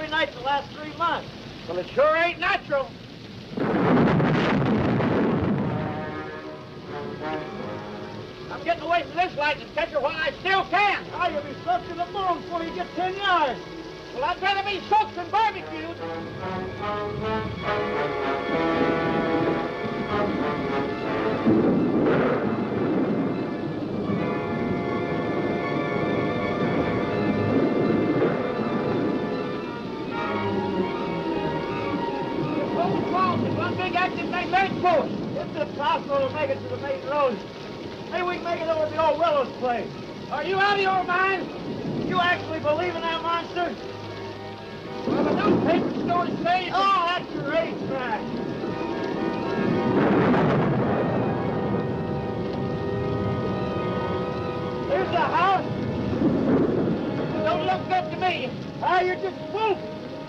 every night the last 3 months. Well, it sure ain't natural. I'm getting away from this lightning catcher while I still can. Oh, you'll be soaked to the bone before you get 10 yards. Well, I'd rather be soaked than barbecued. One big active magnetic force. It's impossible to make it to the main road. Maybe we can make it over to the old Willows place. Are you out of your mind? You actually believe in that monster? Well, the newspaper stories say... Oh, that's your racetrack. Here's the house. Don't look good to me. Ah, you're just spooked.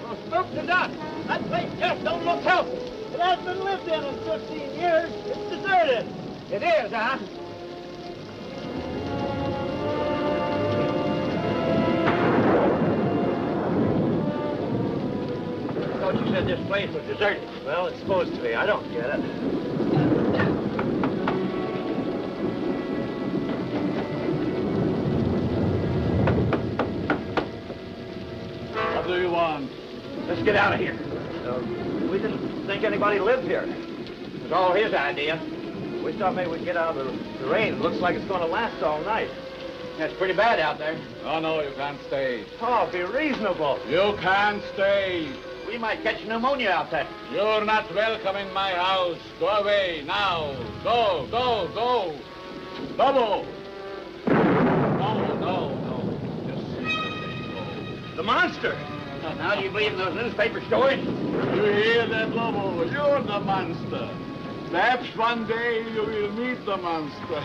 Well, spooked to death. That place just don't look healthy. It hasn't been lived in 15 years. It's deserted. It is, huh? I thought you said this place was deserted. Well, it's supposed to be. I don't get it. What do you want? Let's get out of here. We didn't think anybody lived here. It was all his idea. We thought maybe we'd get out of the rain. It looks like it's going to last all night. It's pretty bad out there. Oh, no, you can't stay. Oh, be reasonable. You can't stay. We might catch pneumonia out there. You're not welcome in my house. Go away now. Go, go, go. Double. No. Just go. The monster. Now do you believe in those newspaper stories? You hear that, Lobo? You're the monster. Perhaps one day you will meet the monster.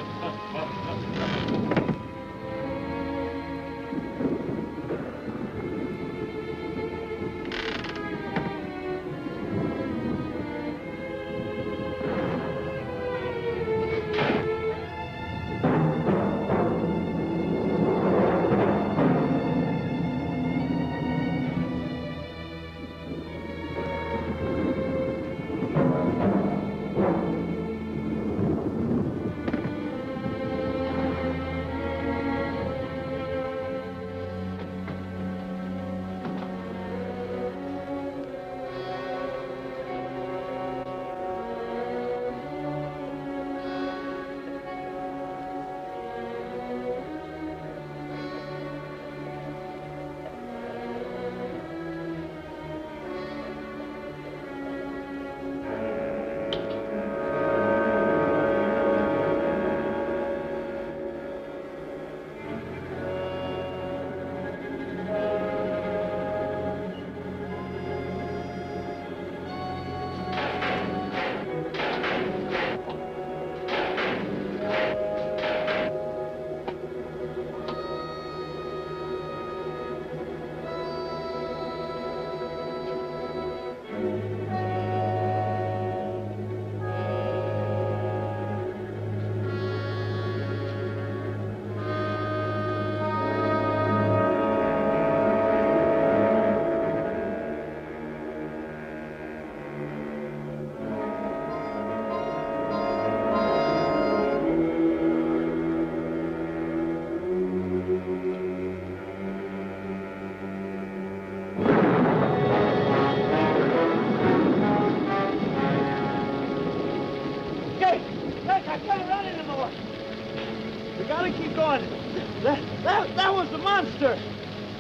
That was the monster.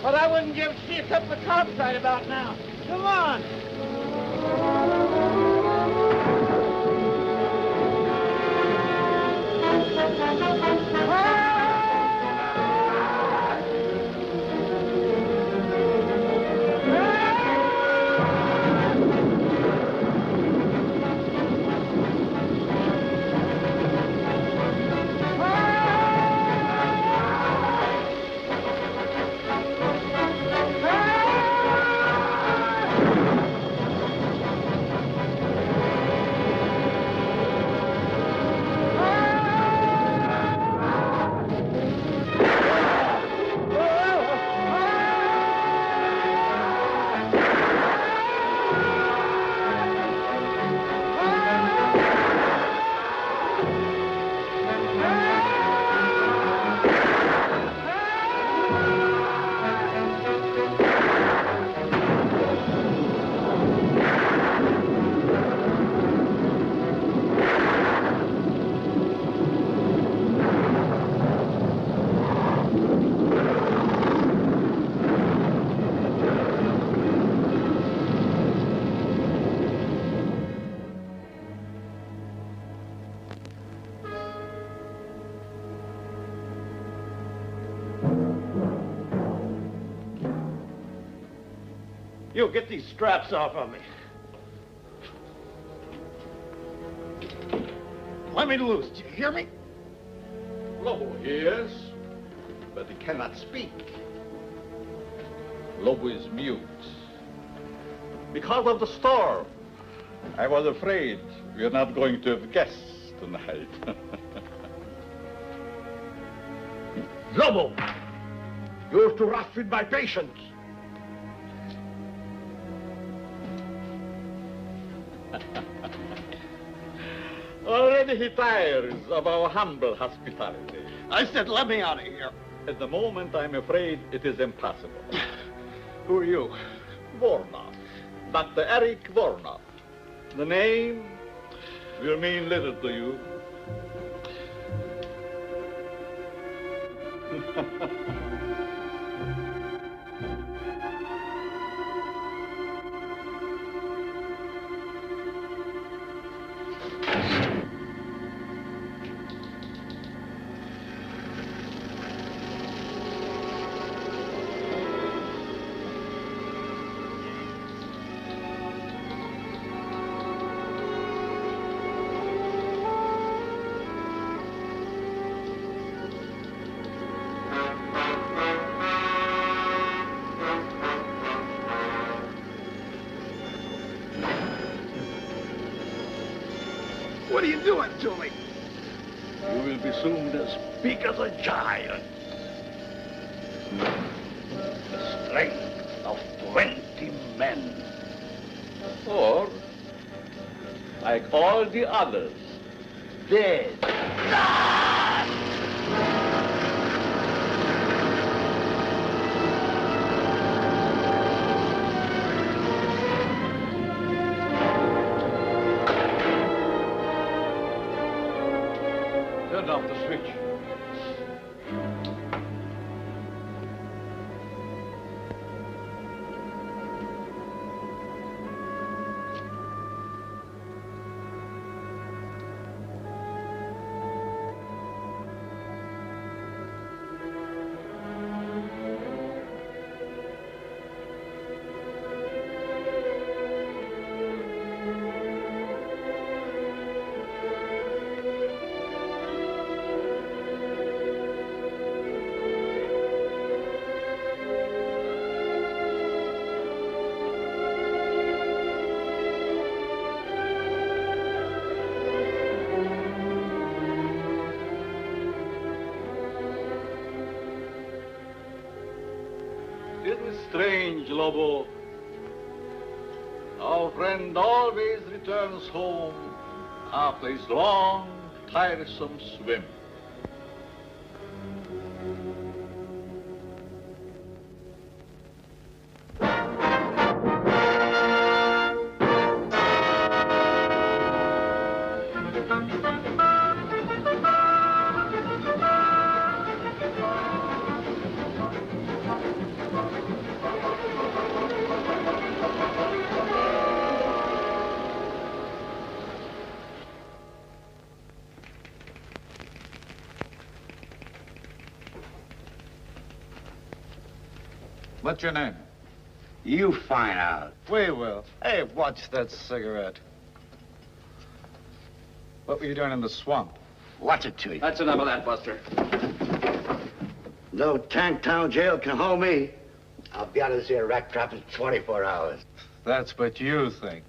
But I wouldn't give see a couple of cops right about now. Come on. You get these straps off of me. Let me loose. Do you hear me? Lobo hears, but he cannot speak. Lobo is mute. Because of the storm. I was afraid we're not going to have guests tonight. Lobo! You're too rough with my patience. Already he tires of our humble hospitality. I said, let me out of here. At the moment, I'm afraid it is impossible. Who are you? Vornov. Dr. Eric Vornov. The name will mean little to you. What are you doing to me? You will be soon as Big as a giant. The strength of 20 men. or, like all the others, dead. Turn off the switch. It is strange, Lobo. Our friend always returns home after his long, tiresome swim. What's your name? You find out. We will. Hey, watch that cigarette. What were you doing in the swamp? What's it to you? That's enough of that, Buster. No Tanktown jail can hold me. I'll be out of this here rat trap in 24 hours. That's what you think.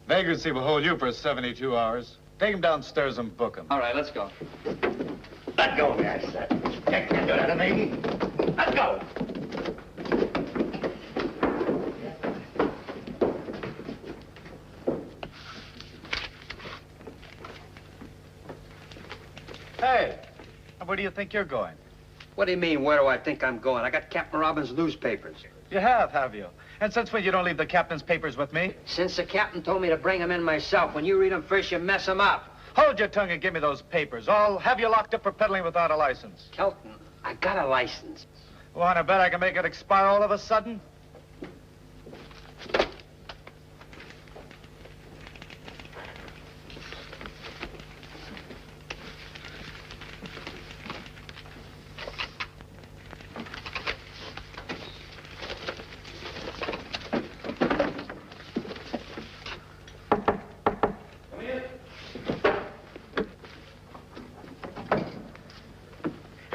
Vagrancy will hold you for 72 hours. Take him downstairs and book him. All right, let's go. Let go of me, I said. You can't do that to me. Let go. Hey, where do you think you're going? What do you mean, where do I think I'm going? I got Captain Robbins' newspapers. You have you? And since when you don't leave the captain's papers with me? Since the captain told me to bring them in myself. When you read them first, you mess them up. Hold your tongue and give me those papers. I'll have you locked up for peddling without a license. Kelton, I got a license. Want to bet I can make it expire all of a sudden?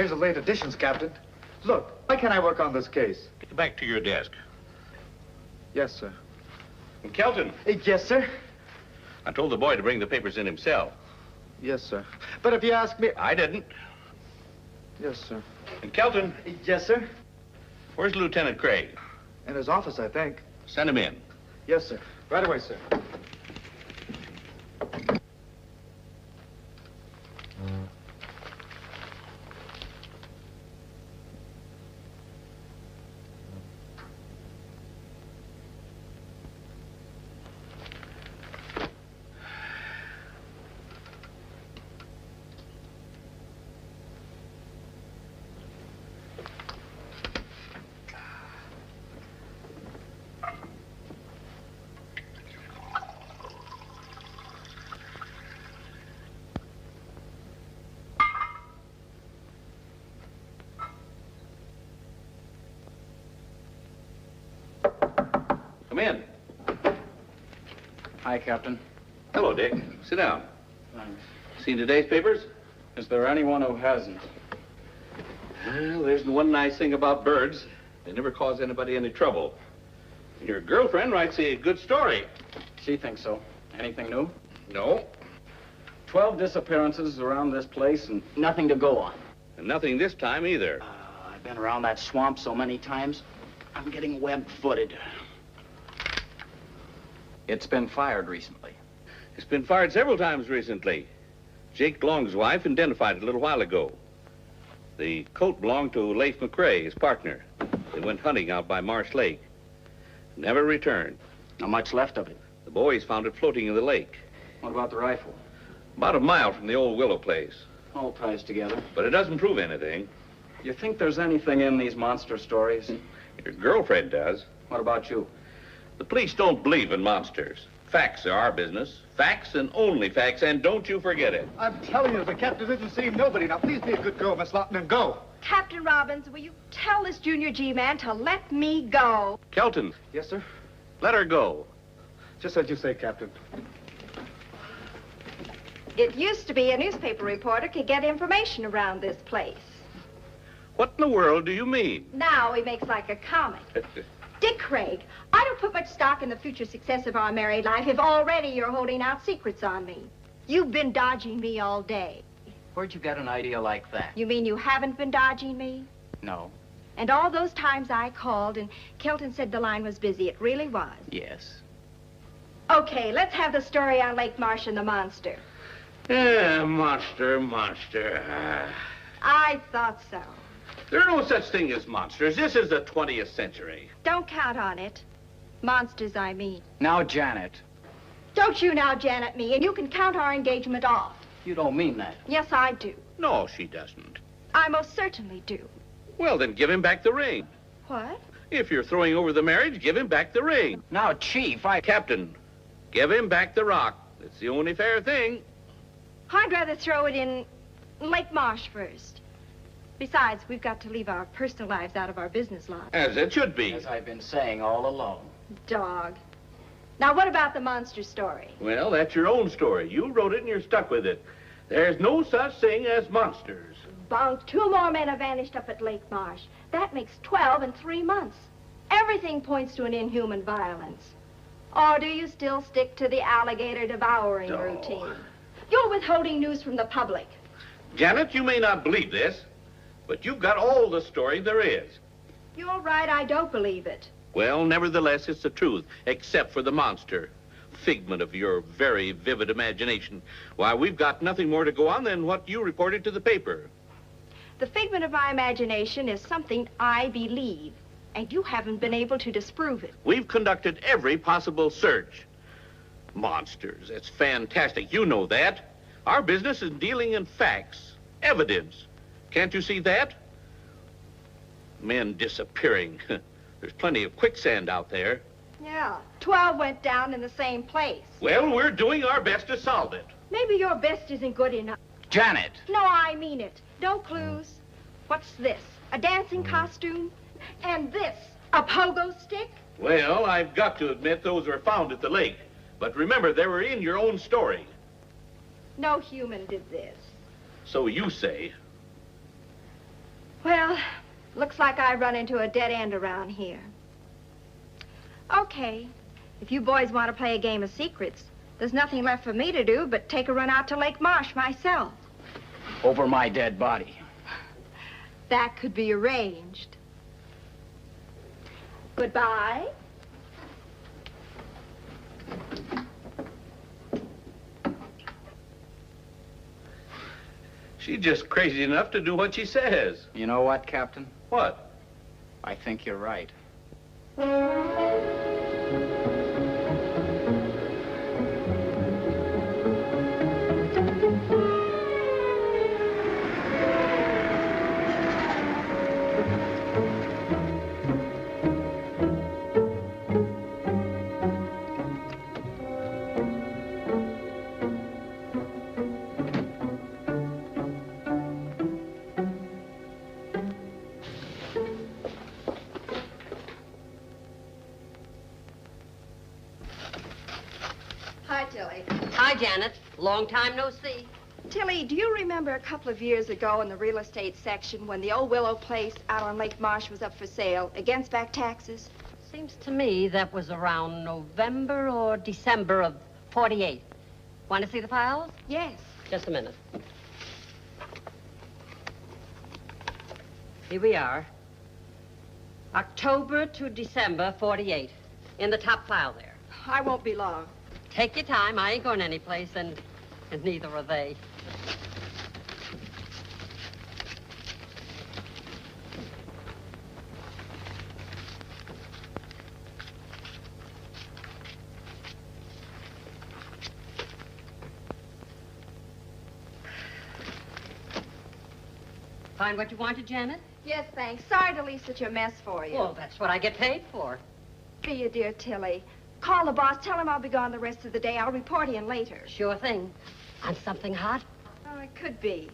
Here's the late editions, Captain. Look, why can't I work on this case? Get back to your desk. Yes, sir. And Kelton, Yes, sir. I told the boy to bring the papers in himself. Yes, sir. But if you ask me... I didn't. Yes, sir. And Kelton, Yes, sir. where's Lieutenant Craig? In his office, I think. Send him in. Yes, sir. Right away, sir. Come in. Hi, Captain. Hello, Dick. Sit down. Thanks. Seen today's papers? Is there anyone who hasn't? Well, there's one nice thing about birds. They never cause anybody any trouble. Your girlfriend writes a good story. She thinks so. Anything new? No, 12 disappearances around this place and nothing to go on. and nothing this time either. I've been around that swamp so many times, I'm getting web-footed. It's been fired recently. It's been fired several times recently. Jake Long's wife identified it a little while ago. The coat belonged to Leif McRae, his partner. They went hunting out by Marsh Lake. Never returned. Not much left of it. The boys found it floating in the lake. What about the rifle? About a mile from the old Willow place. All ties together. But it doesn't prove anything. You think there's anything in these monster stories? Your girlfriend does. What about you? The police don't believe in monsters. Facts are our business. Facts and only facts, and don't you forget it. I'm telling you, the captain isn't seeing nobody. Now, please be a good girl, Miss Lawton, and go. Captain Robbins, will you tell this Junior G man to let me go? Kelton, Yes, sir? let her go. Just as you say, Captain. It used to be a newspaper reporter could get information around this place. What in the world do you mean? Now he makes like a comic. Dick Craig, I don't put much stock in the future success of our married life if already you're holding out secrets on me. You've been dodging me all day. Where'd you get an idea like that? You mean you haven't been dodging me? No. And all those times I called and Kelton said the line was busy, it really was. Yes. Okay, let's have the story on Lake Marsh and the monster. Monster. I thought so. There are no such thing as monsters. This is the 20th century. Don't count on it. Monsters, I mean. Now, Janet, Don't you now, Janet, me, and you can count our engagement off. you don't mean that. Yes, I do. No, she doesn't. I most certainly do. Well, then give him back the ring. What? If you're throwing over the marriage, give him back the ring. Now, Chief, Captain, give him back the rock. It's the only fair thing. I'd rather throw it in Lake Marsh first. Besides, we've got to leave our personal lives out of our business lives. As it should be. As I've been saying all along. Dog. Now, what about the monster story? Well, that's your own story. You wrote it and you're stuck with it. There's no such thing as monsters. Bunk, 2 more men have vanished up at Lake Marsh. That makes 12 in 3 months. Everything points to an inhuman violence. Or do you still stick to the alligator devouring No. routine? You're withholding news from the public. Janet, you may not believe this, but you've got all the story there is. You're right, I don't believe it. Well, nevertheless, it's the truth, except for the monster. Figment of your very vivid imagination. Why, we've got nothing more to go on than what you reported to the paper. The figment of my imagination is something I believe, and you haven't been able to disprove it. We've conducted every possible search. Monsters, it's fantastic. You know that. Our business is dealing in facts, evidence. Can't you see that? Men disappearing. There's plenty of quicksand out there. Yeah, 12 went down in the same place. Well, we're doing our best to solve it. Maybe your best isn't good enough. Janet! No, I mean it. No clues. What's this? A dancing costume? And this, a pogo stick? Well, I've got to admit those were found at the lake. But remember, they were in your own story. No human did this. So you say. Well, looks like I run into a dead end around here. Okay, if you boys want to play a game of secrets, there's nothing left for me to do but take a run out to Lake Marsh myself. Over my dead body. That could be arranged. Goodbye. She's just crazy enough to do what she says. You know what, Captain? What? I think you're right. Hi, Tilly. Hi, Janet. Long time no see. Tilly, do you remember a couple of years ago in the real estate section when the old Willow place out on Lake Marsh was up for sale against back taxes? Seems to me that was around November or December of '48. Want to see the files? Yes. Just a minute. Here we are. October to December '48. In the top file there. I won't be long. Take your time. I ain't going anyplace, and neither are they. Find what you wanted, Janet? Yes, thanks. Sorry to leave such a mess for you. Well, that's what I get paid for. Be a dear, Tilly. Call the boss. Tell him I'll be gone the rest of the day. I'll report in later. Sure thing. On something hot? Oh, it could be.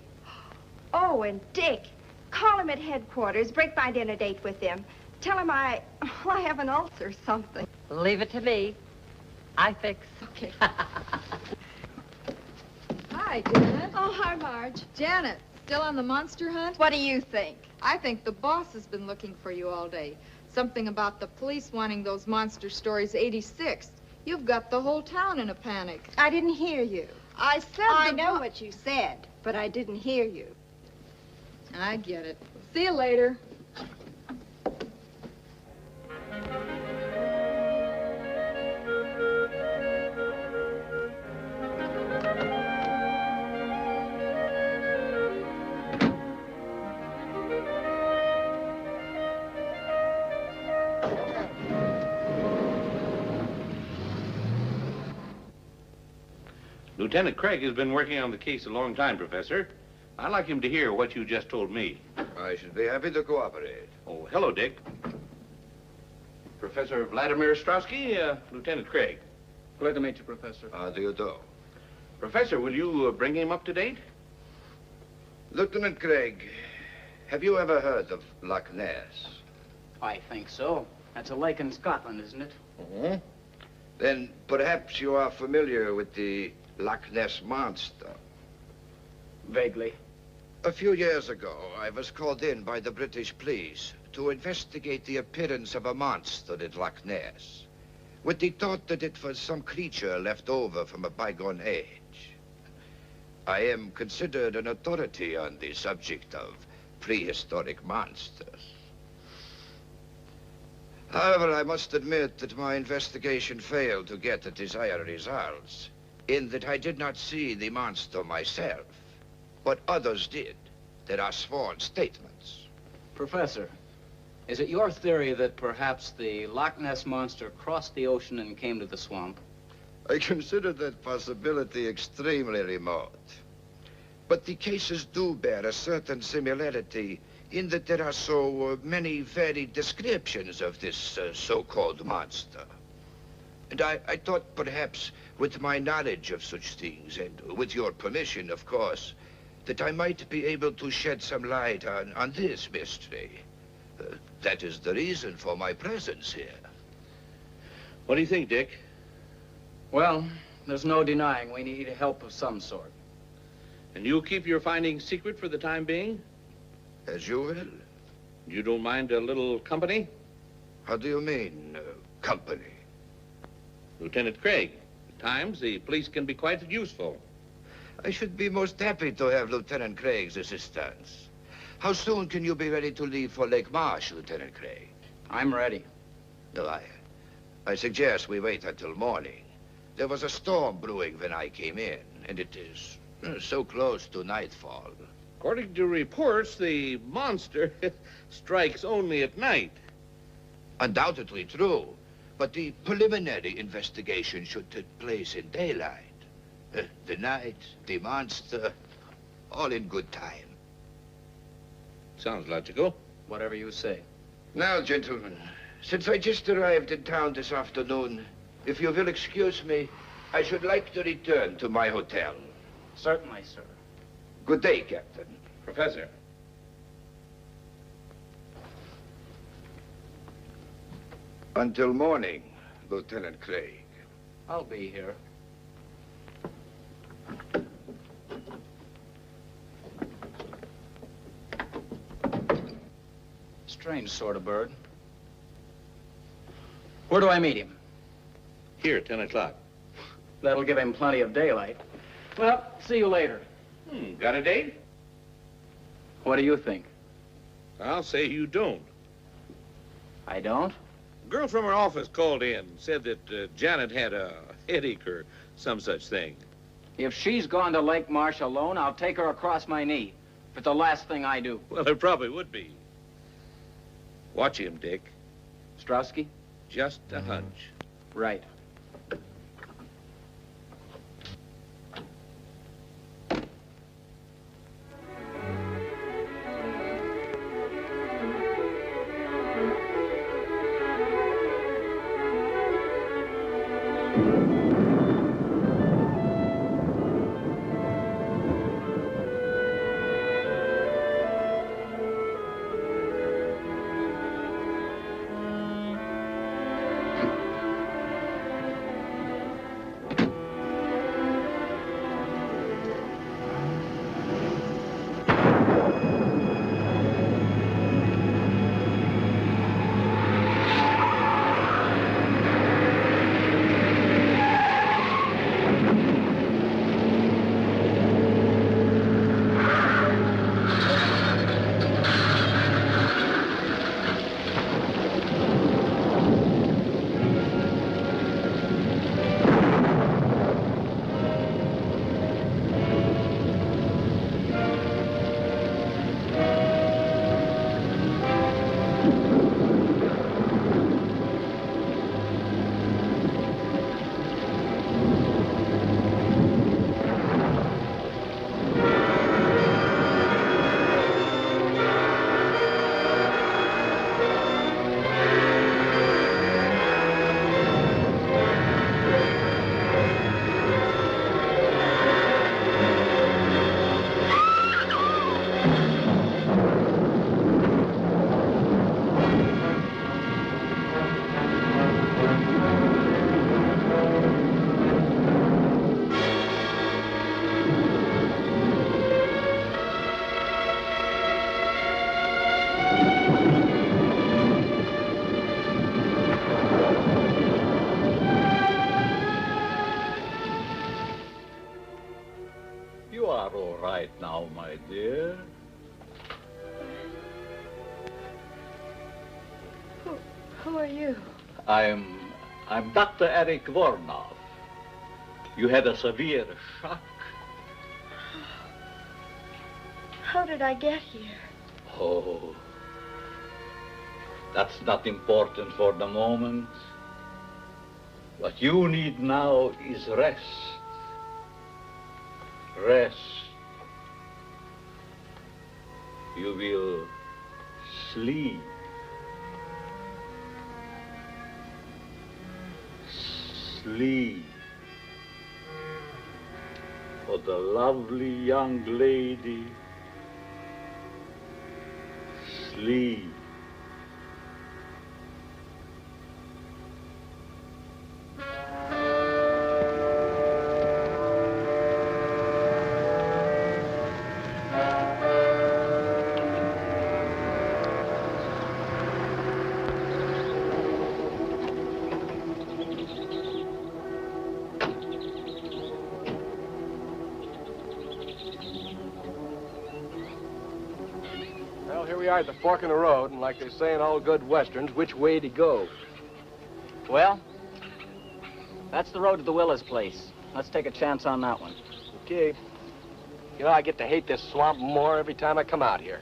Oh, and Dick. Call him at headquarters. Break my dinner date with him. Tell him I have an ulcer or something. Leave it to me. I fix. Okay. Hi, Janet. Oh, hi, Marge. Janet, still on the monster hunt? What do you think? I think the boss has been looking for you all day. Something about the police wanting those monster stories 86th. You've got the whole town in a panic. I didn't hear you. I said I know what you said, but I didn't hear you. I get it. See you later. Lieutenant Craig has been working on the case a long time, Professor. I'd like him to hear what you just told me. I should be happy to cooperate. Oh, hello, Dick. Professor Vladimir Ostrowski, Lieutenant Craig. Glad to meet you, Professor. How do you do? Professor, will you bring him up to date? Lieutenant Craig, have you ever heard of Loch Ness? I think so. That's a lake in Scotland, isn't it? Mm-hmm. Then perhaps you are familiar with the Loch Ness Monster. Vaguely. A few years ago, I was called in by the British police to investigate the appearance of a monster at Loch Ness, with the thought that it was some creature left over from a bygone age. I am considered an authority on the subject of prehistoric monsters. However, I must admit that my investigation failed to get the desired results, in that I did not see the monster myself, but others did. There are sworn statements. Professor, is it your theory that perhaps the Loch Ness Monster crossed the ocean and came to the swamp? I consider that possibility extremely remote. But the cases do bear a certain similarity in that there are so many varied descriptions of this so-called monster. And I thought perhaps with my knowledge of such things, and with your permission, of course, that I might be able to shed some light on this mystery. That is the reason for my presence here. What do you think, Dick? Well, there's no denying we need help of some sort. And you'll keep your findings secret for the time being? As you will. You don't mind a little company? How do you mean, company? Lieutenant Craig, at times the police can be quite useful. I should be most happy to have Lieutenant Craig's assistance. How soon can you be ready to leave for Lake Marsh, Lieutenant Craig? I'm ready. No, I suggest we wait until morning. There was a storm brewing when I came in, and it is so close to nightfall. According to reports, the monster strikes only at night. Undoubtedly true, but the preliminary investigation should take place in daylight. The night, the monster, all in good time. Sounds logical. Whatever you say. Now, gentlemen, since I just arrived in town this afternoon, if you will excuse me, I should like to return to my hotel. Certainly, sir. Good day, Captain. Professor. Until morning, Lieutenant Craig. I'll be here. Strange sort of bird. Where do I meet him? Here, 10 o'clock. That'll give him plenty of daylight. Well, see you later. Got a date? What do you think? I'll say you don't. I don't? A girl from her office called in, said that Janet had a headache or some such thing. If she's gone to Lake Marsh alone, I'll take her across my knee. If it's the last thing I do. Well, it probably would be. Watch him, Dick. Strowski? Just a hunch. Right. Who are you? I'm Dr. Eric Vornov. You had a severe shock. How did I get here? Oh, that's not important for the moment. What you need now is rest. Rest. You will sleep. Sleep. For the lovely young lady. Sleep. are at the fork in the road, and like they say in all good westerns, which way to go? Well, that's the road to the Willis place. Let's take a chance on that one. Okay. You know, I get to hate this swamp more every time I come out here.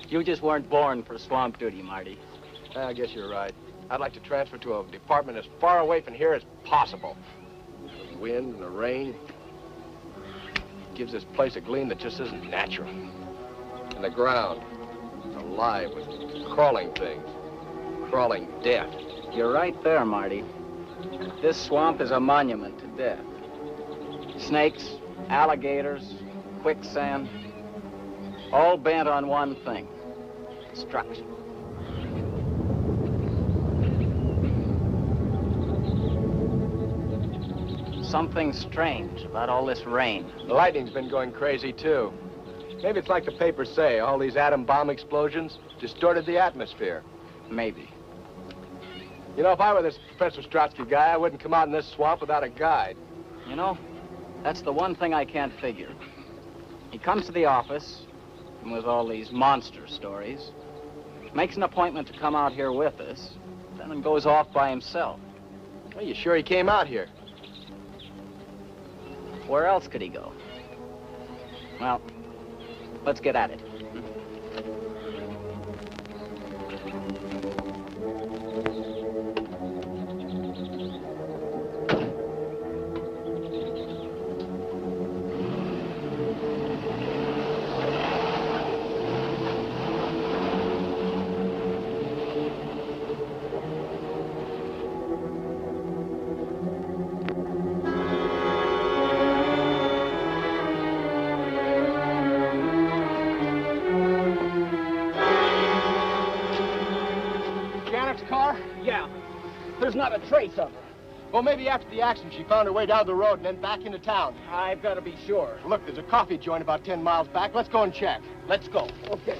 You just weren't born for swamp duty, Marty. I guess you're right. I'd like to transfer to a department as far away from here as possible. The wind and the rain gives this place a gleam that just isn't natural. And the ground, it's alive with crawling things, crawling death. You're right there, Marty. This swamp is a monument to death. Snakes, alligators, quicksand, all bent on one thing: destruction. Something strange about all this rain. The lightning's been going crazy, too. Maybe it's like the papers say, all these atom bomb explosions distorted the atmosphere. Maybe. You know, if I were this Professor Strotsky guy, I wouldn't come out in this swamp without a guide. You know, that's the one thing I can't figure. He comes to the office, and with all these monster stories, makes an appointment to come out here with us, then goes off by himself. Are you sure he came out here? Where else could he go? Well, let's get at it. Not a trace of her. Well, maybe after the accident, she found her way down the road and then back into town. I've got to be sure. Look, there's a coffee joint about 10 miles back. Let's go and check. Let's go. Okay.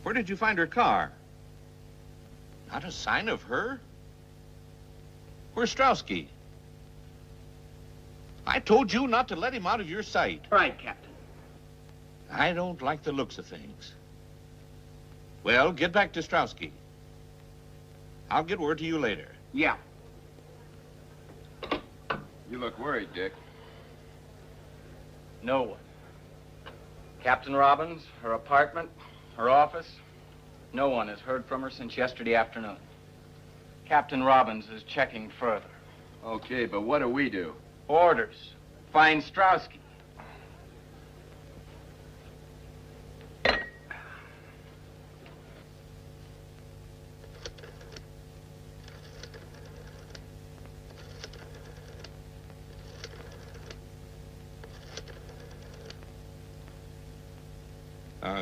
Where did you find her car? Not a sign of her? Where's Strowski? I told you not to let him out of your sight. Right, Captain. I don't like the looks of things. Well, get back to Strowski. I'll get word to you later. Yeah. You look worried, Dick. No one. Captain Robbins, her apartment, her office, no one has heard from her since yesterday afternoon. Captain Robbins is checking further. Okay, but what do we do? Orders. Find Strowski.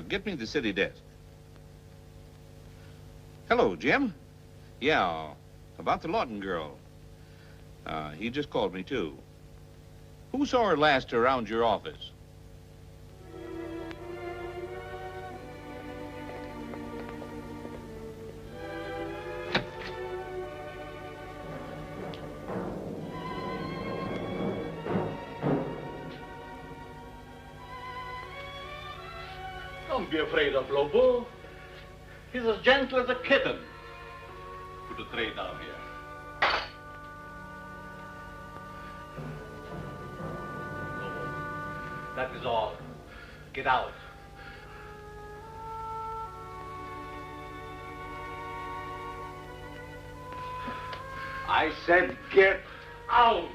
Get me the city desk. Hello, Jim. Yeah, about the Lawton girl. He just called me, too. Who saw her last around your office? Don't be afraid of Lobo. He's as gentle as a kitten. Put the tray down here. Lobo, that is all. Get out. I said get out.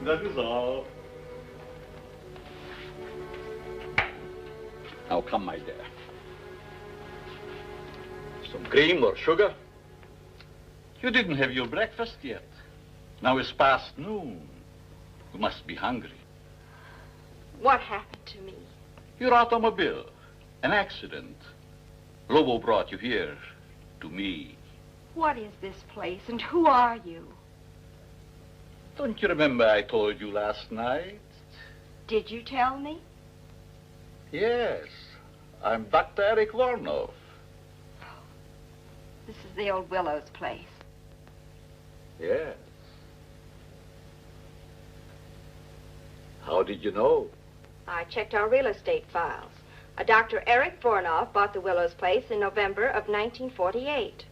That is all. Now come, my dear. Some cream or sugar? You didn't have your breakfast yet. Now it's past noon. You must be hungry. What happened to me? Your automobile. An accident. Lobo brought you here to me. What is this place and who are you? Don't you remember I told you last night? Did you tell me? Yes. I'm Dr. Eric Vornov. This is the old Willows place. Yes. How did you know? I checked our real estate files. A Dr. Eric Vornov bought the Willows place in November of 1948.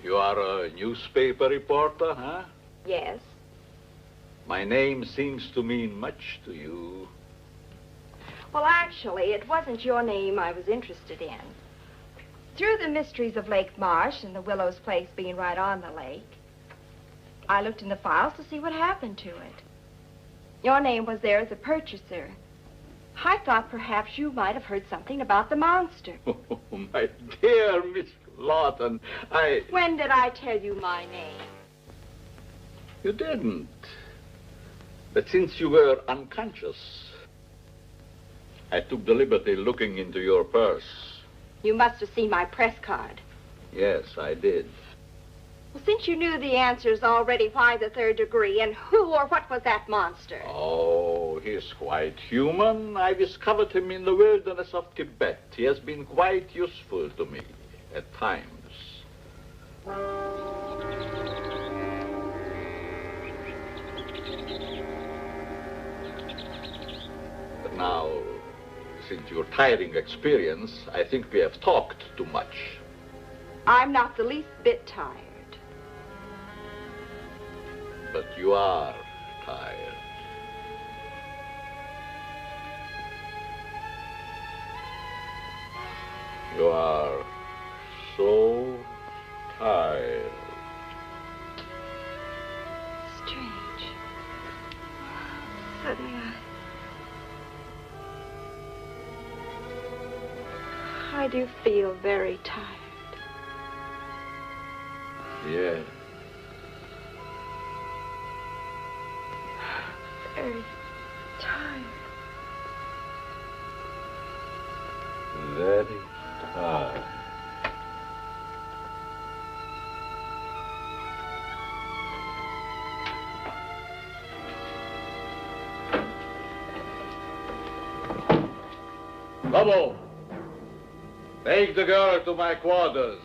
You are a newspaper reporter, huh? Yes. My name seems to mean much to you. Well, actually, it wasn't your name I was interested in. Through the mysteries of Lake Marsh and the Willows place being right on the lake, I looked in the files to see what happened to it. Your name was there as a purchaser. I thought perhaps you might have heard something about the monster. Oh, my dear Miss Lawton, When did I tell you my name? You didn't. But since you were unconscious, I took the liberty looking into your purse. You must have seen my press card. Yes, I did. Well, since you knew the answers already, why the third degree, and who or what was that monster? Oh, he's quite human. I discovered him in the wilderness of Tibet. He has been quite useful to me at times. But now, since your tiring experience, I think we have talked too much. I'm not the least bit tired. But you are tired. You are so tired. Strange. Suddenly I do feel very tired. Yes. Very tired. Very tired. Lobo, take the girl to my quarters.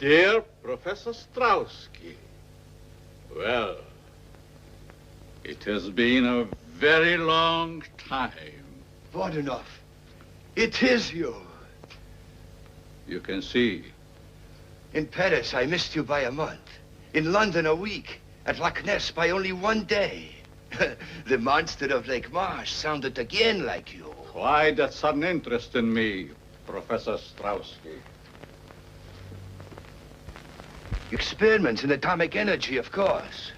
Dear Professor Strauski, well, it has been a very long time. Voronov, it is you. You can see. In Paris, I missed you by a month. In London, a week. At Loch Ness, by only 1 day. The monster of Lake Marsh sounded again like you. Why that sudden interest in me, Professor Strauski? Experiments in atomic energy, of course.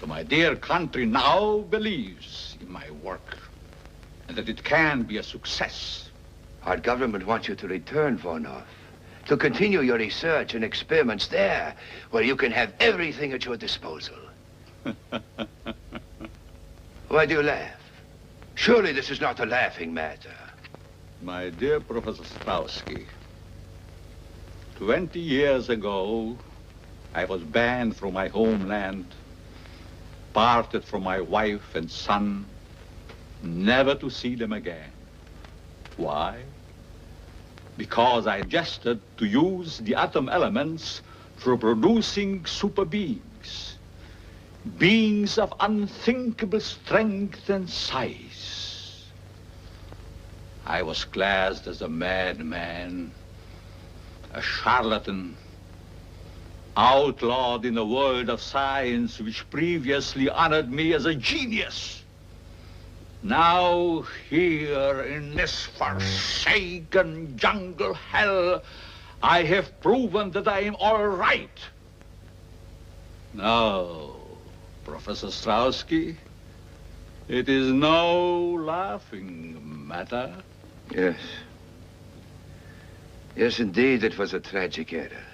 So my dear country now believes in my work and that it can be a success. Our government wants you to return, Voronov, to continue your research and experiments there, where you can have everything at your disposal. Why do you laugh? Surely this is not a laughing matter. My dear Professor Strauski, 20 years ago, I was banned from my homeland, parted from my wife and son, never to see them again. Why? Because I suggested to use the atom elements for producing super beings, beings of unthinkable strength and size. I was classed as a madman, a charlatan, outlawed in a world of science which previously honored me as a genius. Now, here in this forsaken jungle hell, I have proven that I am all right. Now, Professor Strauski, it is no laughing matter. Yes. Yes, indeed, it was a tragic error.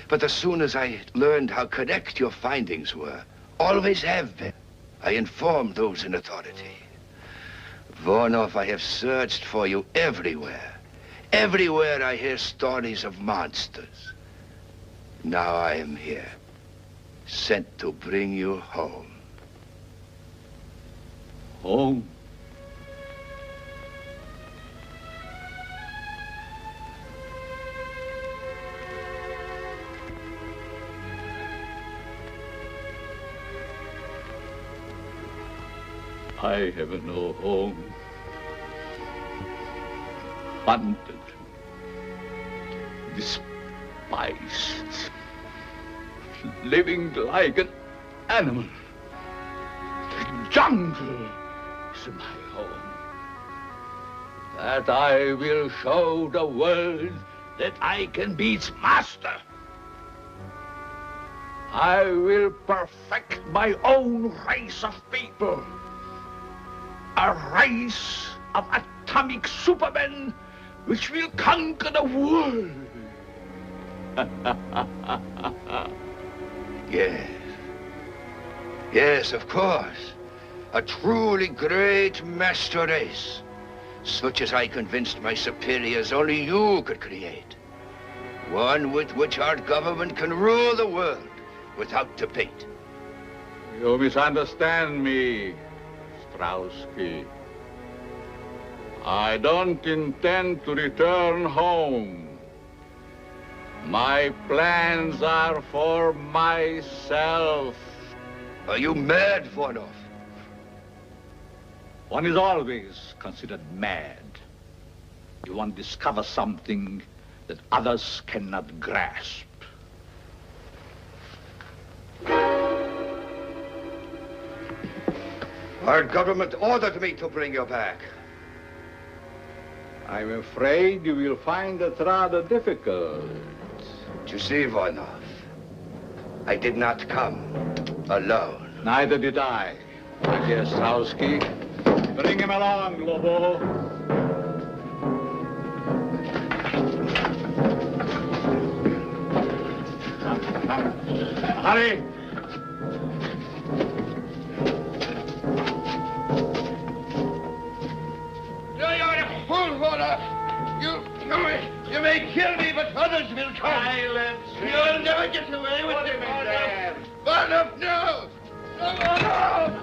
But as soon as I learned how correct your findings were, always have been, I informed those in authority. Voronov, I have searched for you everywhere. Everywhere I hear stories of monsters. Now I am here, sent to bring you home. Home? I have no home. Hunted, despised, living like an animal. The jungle is my home. That I will show the world that I can be its master. I will perfect my own race of people. A race of atomic supermen which will conquer the world. Yes. Yes, of course. A truly great master race, such as I convinced my superiors only you could create. One with which our government can rule the world without debate. You misunderstand me, Strauski. I don't intend to return home. My plans are for myself. Are you mad, Voronov? One is always considered mad. You want to discover something that others cannot grasp. Our government ordered me to bring you back. I'm afraid you will find it rather difficult. You see, Voronov, I did not come alone. Neither did I, my dear Strauski. Bring him along, Lobo. Hurry! You may kill me, but others will come. Silence. You'll never get away with it, Voronov. Voronov, no! No!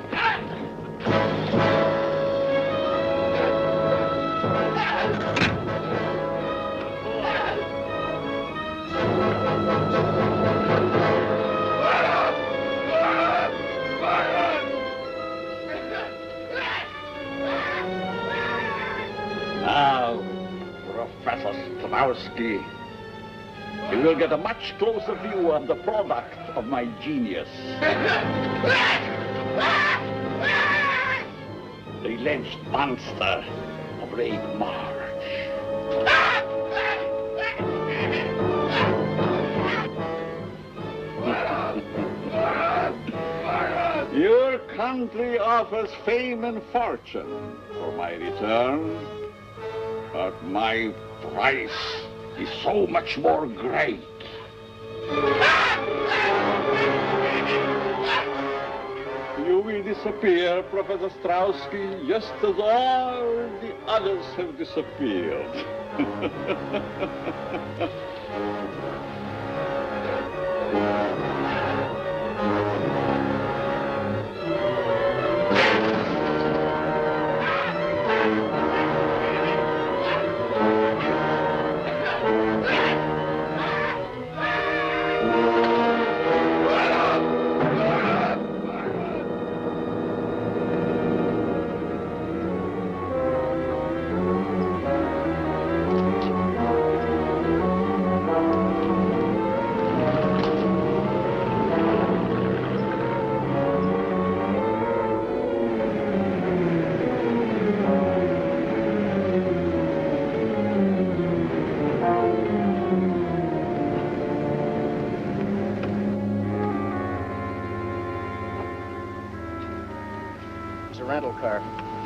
Ostrowski. You will get a much closer view of the product of my genius. The alleged monster of Lake Marsh. Your country offers fame and fortune for my return, but my price is so much more great. You will disappear, Professor Ostrowski, just as all the others have disappeared.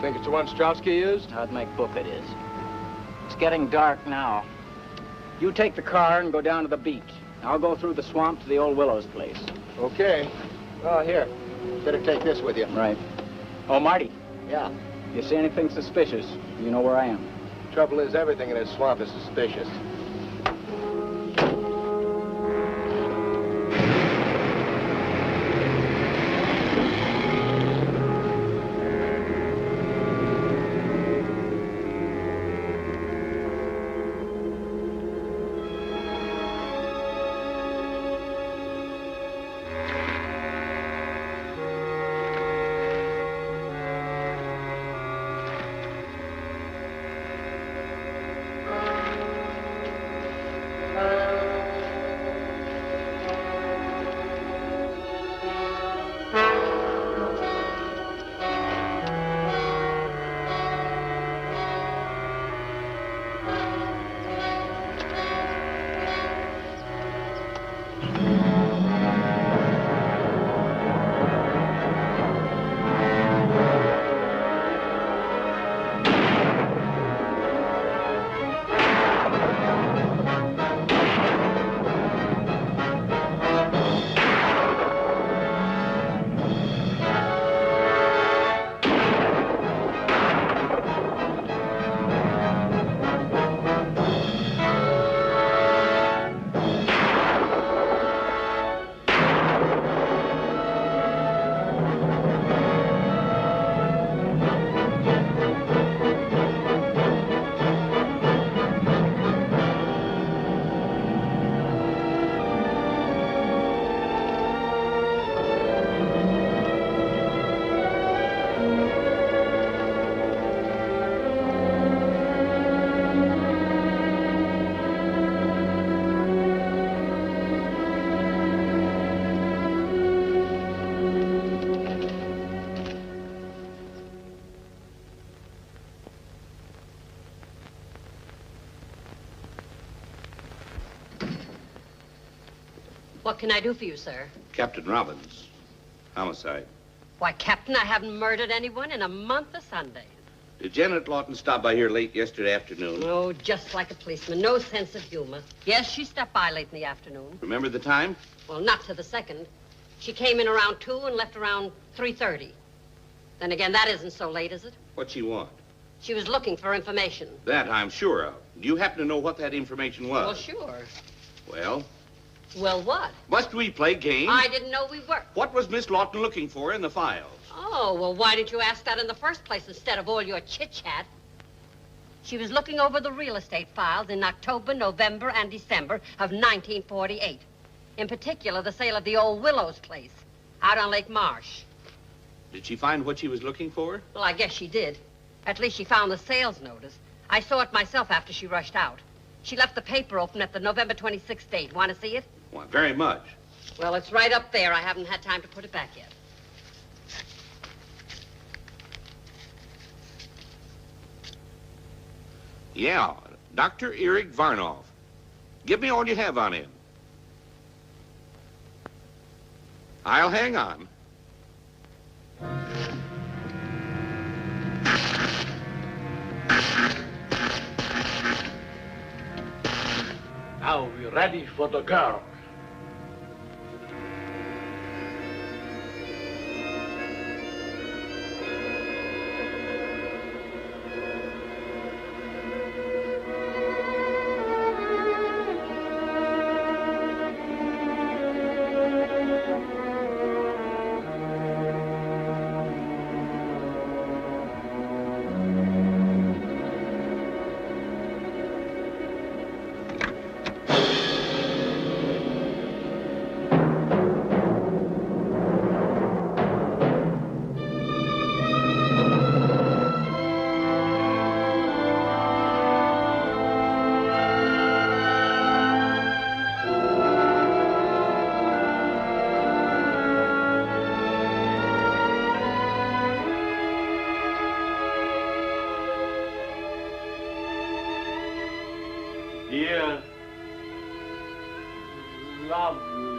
Think it's the one Ostrowski used? I'd make book it is. It's getting dark now. You take the car and go down to the beach. I'll go through the swamp to the old Willows place. Okay. Oh, here. Better take this with you. Right. Oh, Marty. Yeah. You see anything suspicious, you know where I am. Trouble is, everything in this swamp is suspicious. What can I do for you, sir? Captain Robbins, homicide. Why, Captain, I haven't murdered anyone in a month of Sundays. Did Janet Lawton stop by here late yesterday afternoon? Oh, just like a policeman. No sense of humor. Yes, she stopped by late in the afternoon. Remember the time? Well, not to the second. She came in around 2 and left around 3:30. Then again, that isn't so late, is it? What'd she want? She was looking for information. That I'm sure of. Do you happen to know what that information was? Well, sure. Well? Well, what? Must we play games? I didn't know we were. What was Miss Lawton looking for in the files? Oh, well, why didn't you ask that in the first place instead of all your chit-chat? She was looking over the real estate files in October, November, and December of 1948. In particular, the sale of the old Willows place out on Lake Marsh. Did she find what she was looking for? Well, I guess she did. At least she found the sales notice. I saw it myself after she rushed out. She left the paper open at the November 26th date. Want to see it? Why, very much. Well, it's right up there. I haven't had time to put it back yet. Yeah, Dr. Eric Varnoff. Give me all you have on him. I'll hang on. Now we're ready for the girl. Dear, lovely.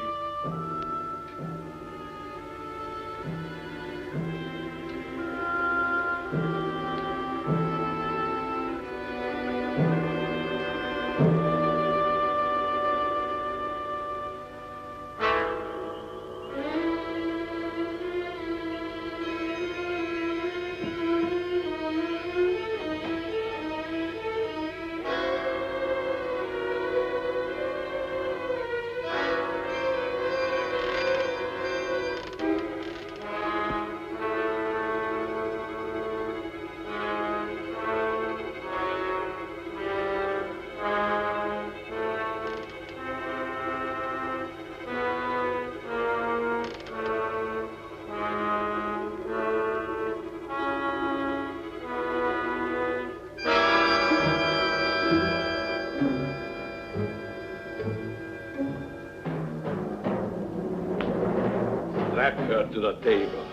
Drag her to the table.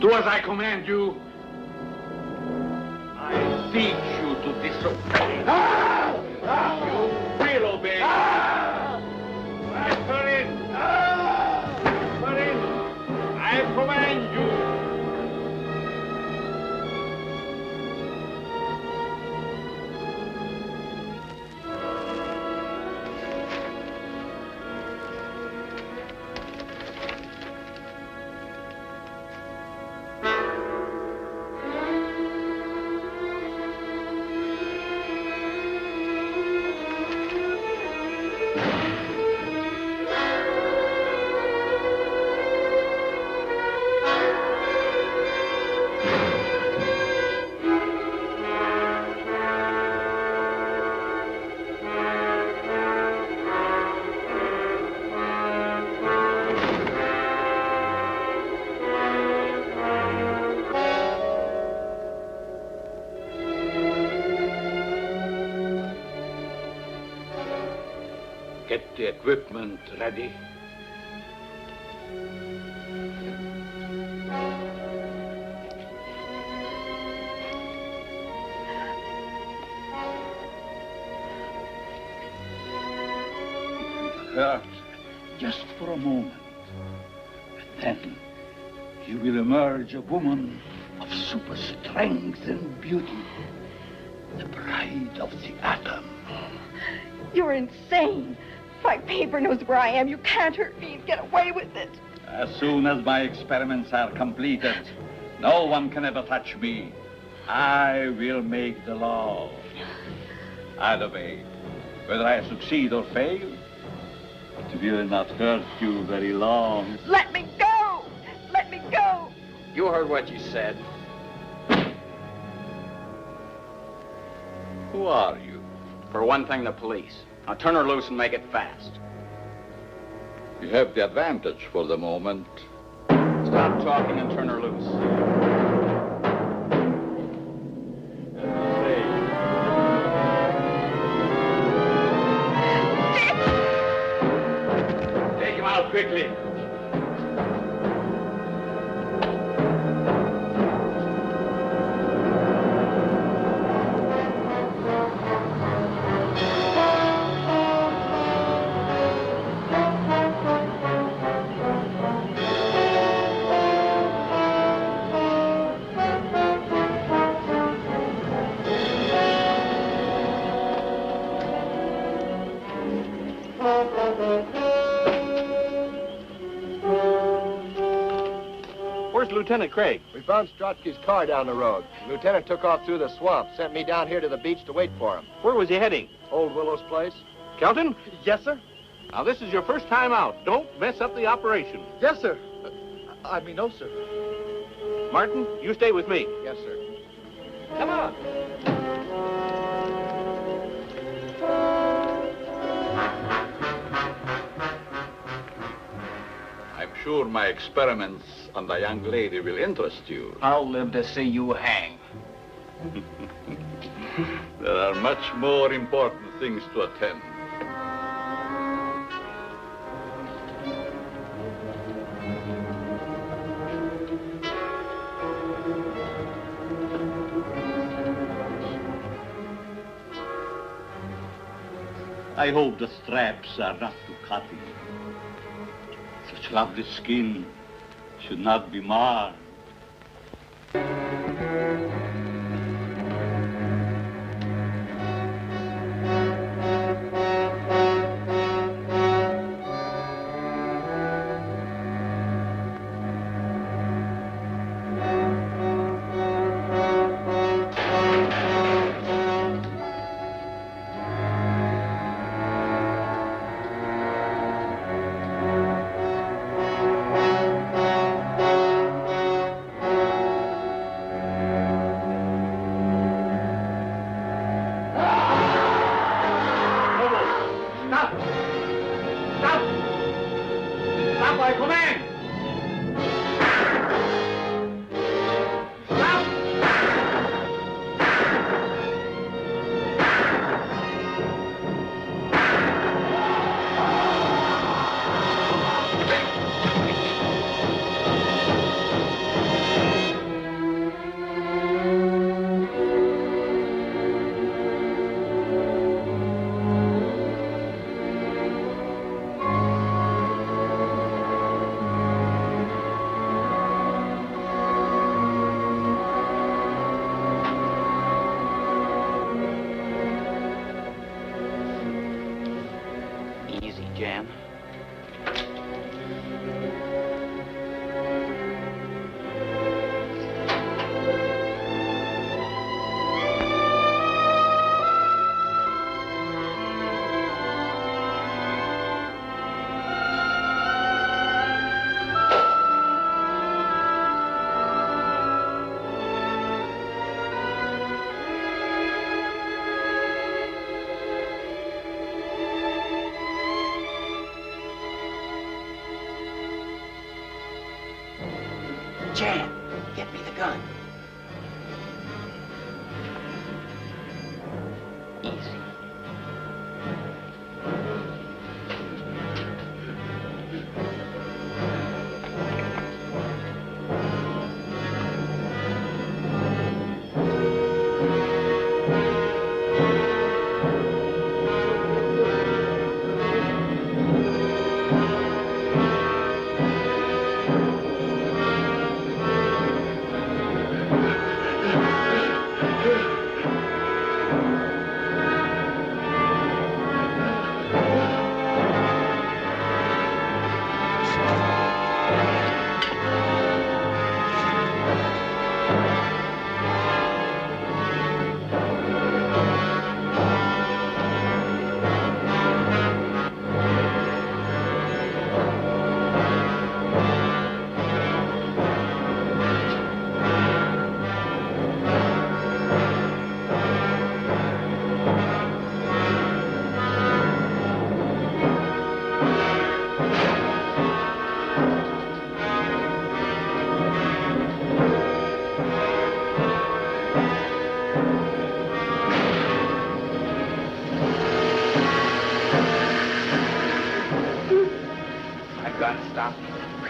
Do as I command you. I teach you to disobey. You will obey. Let her in. Let her in. I command you. Get the equipment ready. Hurt just for a moment. And then you will emerge a woman of super strength and beauty. The bride of the atom. You're insane. My paper knows where I am. You can't hurt me and get away with it. As soon as my experiments are completed, no one can ever touch me. I will make the law. Either way, whether I succeed or fail, it will not hurt you very long. Let me go! Let me go! You heard what you said. Who are you? For one thing, the police. Now turn her loose and make it fast. You have the advantage for the moment. Stop talking and turn her loose. Say, Lieutenant Craig. We found Strotsky's car down the road. The lieutenant took off through the swamp, sent me down here to the beach to wait for him. Where was he heading? Old Willow's place. Kelton? Yes, sir? Now, this is your first time out. Don't mess up the operation. Yes, sir. I mean, no, sir. Martin, you stay with me. Yes, sir. Come on. I'm sure my experiments on the young lady will interest you. I'll live to see you hang. There are much more important things to attend. I hope the straps are not too cutting. Such lovely skin should not be marred. Jan. Jan, get me the gun. Easy.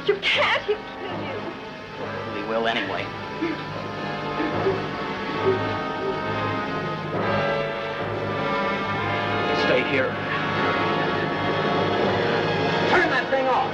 You can't. He'll kill you. We will anyway. Stay here. Turn that thing off.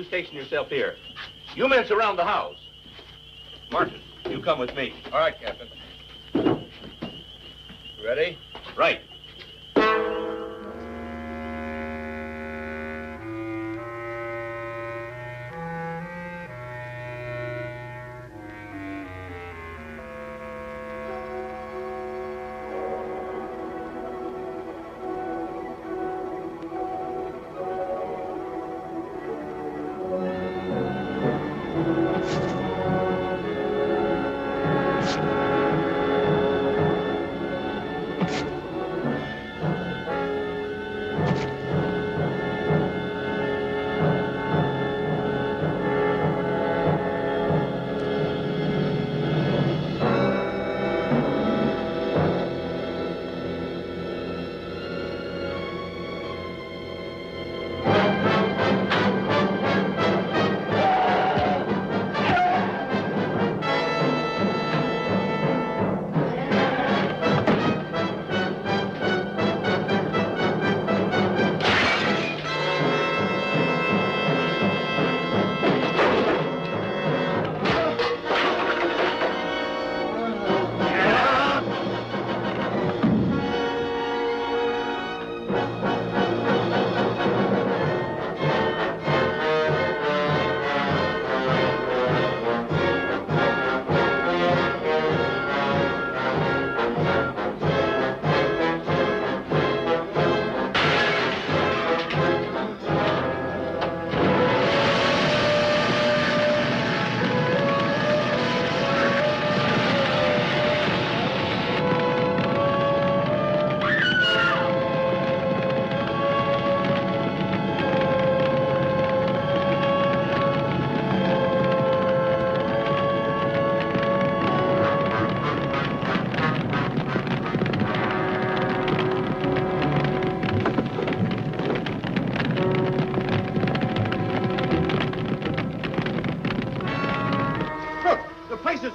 station yourself here. You men surround the house. Martin, you come with me. All right, Captain. Ready? Right.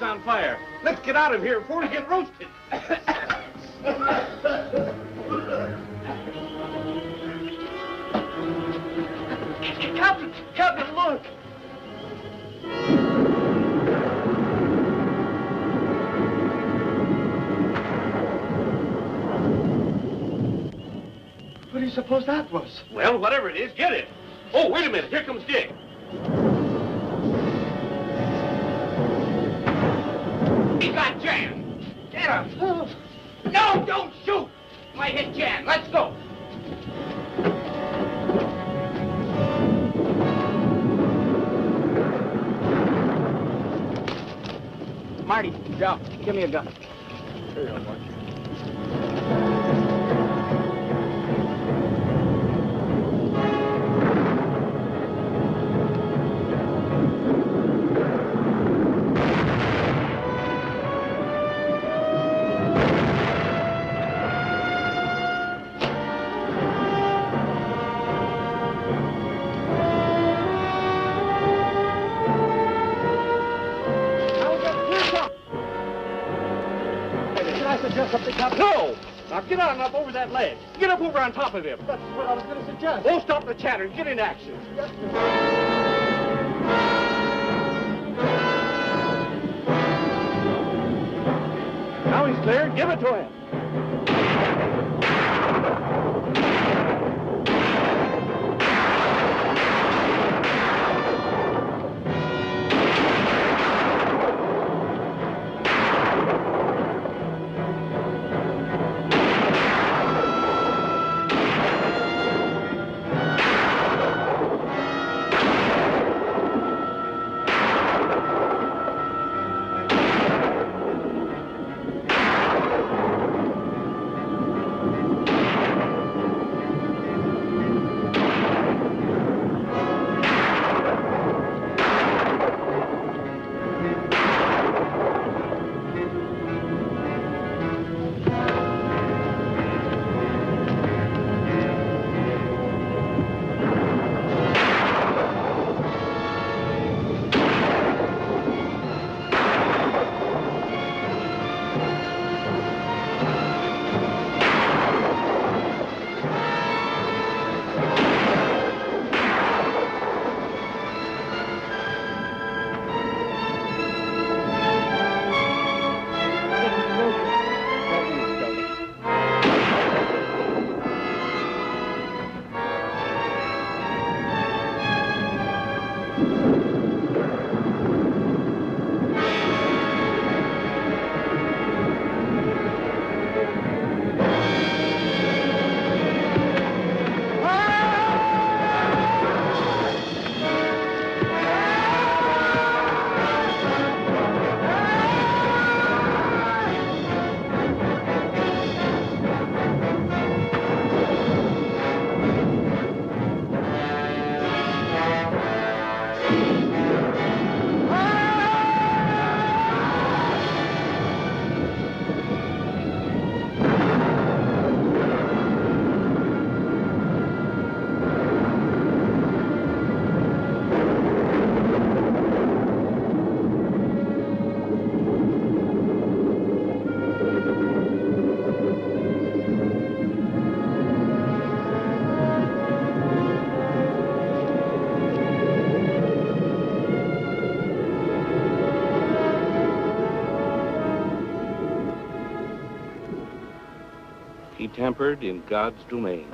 On fire. Let's get out of here before we get roasted. Captain, look. What do you suppose that was? Well, whatever it is, get it. Oh, wait a minute. Here comes Dick. He got Jan. Get him. No, don't shoot. Might hit Jan. Let's go. Marty, Joe, give me a gun. Here you go, Marty. No! Now get on up over that ledge. Get up over on top of him. That's what I was going to suggest. Don't stop the chatter. Get in action. Yes, Now he's clear. Give it to him. he tampered in God's domain.